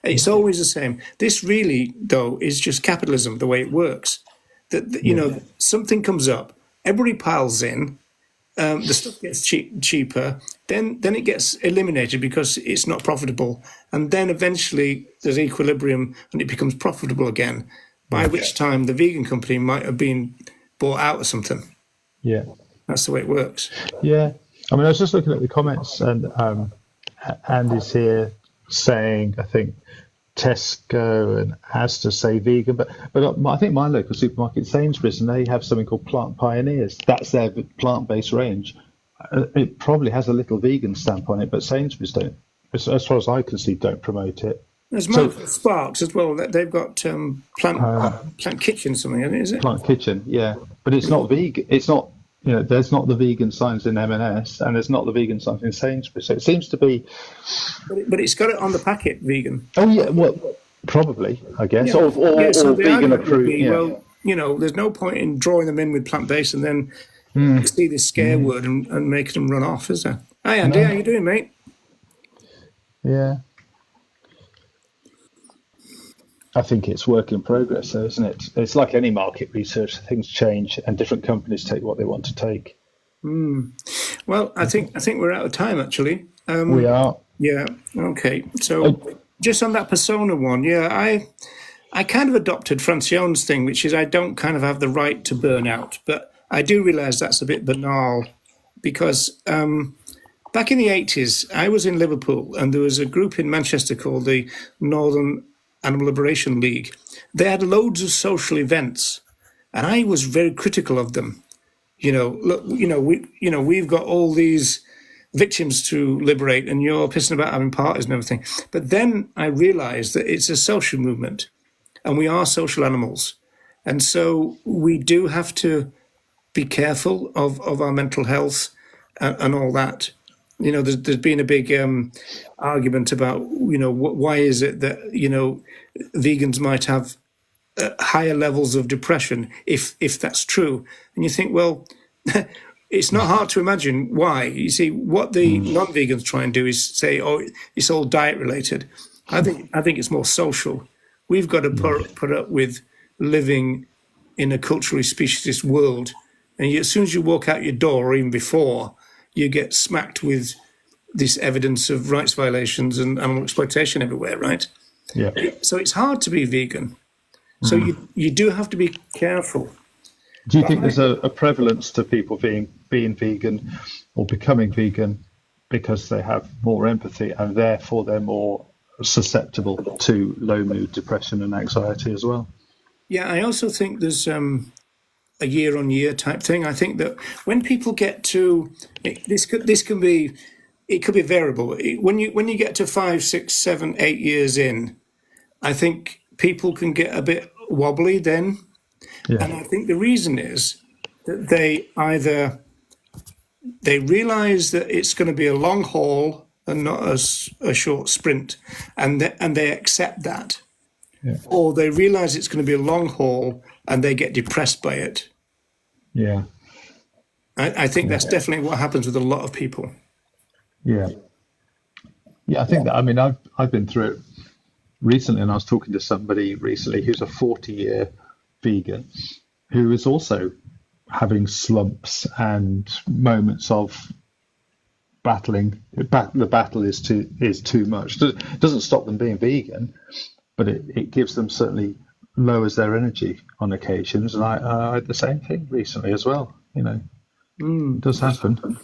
It's always the same. This really, though, is just capitalism, the way it works. That something comes up, everybody piles in, the stuff gets cheaper, then it gets eliminated because it's not profitable, and then eventually there's equilibrium and it becomes profitable again. By which time the vegan company might have been bought out or something. Yeah, that's the way it works. Yeah, I mean, I was just looking at the comments, and Andy's here saying, I think Tesco and Asda say vegan, but I think my local supermarket, Sainsbury's, and they have something called Plant Pioneers. That's their plant-based range. It probably has a little vegan stamp on it, but Sainsbury's don't, as far as I can see, don't promote it. There's Sparks as well. They've got Plant Kitchen, something, is it? Plant Kitchen, yeah, but it's not vegan. It's not. There's not the vegan signs in M&S, and there's not the vegan signs in Sainsbury's. So it seems to be. But it's got it on the packet, vegan. Oh yeah, well, probably, I guess, or so vegan approved. Well, there's no point in drawing them in with plant-based and then see this scare word and making them run off, is there? Hi Andy, how you doing, mate? Yeah. I think it's work in progress, though, isn't it? It's like any market research; things change, and different companies take what they want to take. Well, I think we're out of time, actually. We are. Yeah. Okay. So, just on that persona one, I kind of adopted Francione's thing, which is I don't kind of have the right to burn out, but I do realise that's a bit banal, because back in the 80s, I was in Liverpool, and there was a group in Manchester called the Northern Animal Liberation League. They had loads of social events, and I was very critical of them. We've got all these victims to liberate, and you're pissing about having parties and everything. But then I realised that it's a social movement, and we are social animals, and so we do have to be careful of our mental health and all that. There's been a big argument about, why is it that, vegans might have higher levels of depression if that's true. And you think, well, it's not hard to imagine why. You see, what the non-vegans try and do is say, oh, it's all diet related. I think it's more social. We've got to put up with living in a culturally speciesist world. And as soon as you walk out your door, or even before, you get smacked with this evidence of rights violations and animal exploitation everywhere, right? Yeah. So it's hard to be vegan. So you do have to be careful. Do you think there's a prevalence to people being vegan or becoming vegan because they have more empathy and therefore they're more susceptible to low mood, depression and anxiety as well? Yeah, I also think there's a year-on-year type thing. I think that when people get to this can be, it could be variable. When you get to 5, 6, 7, 8 years in, I think people can get a bit wobbly then, Yeah. And I think the reason is that they realize that it's going to be a long haul and not a short sprint, and they accept that, Yeah. or they realize it's going to be a long haul and they get depressed by it. Yeah. I think that's definitely what happens with a lot of people. Yeah. Yeah. I think that. I mean, I've been through it recently, and I was talking to somebody recently who's a 40-year vegan who is also having slumps and moments of battling. The battle is too much. It doesn't stop them being vegan, but it gives them, certainly lowers their energy on occasions. And I had the same thing recently as well. It does happen.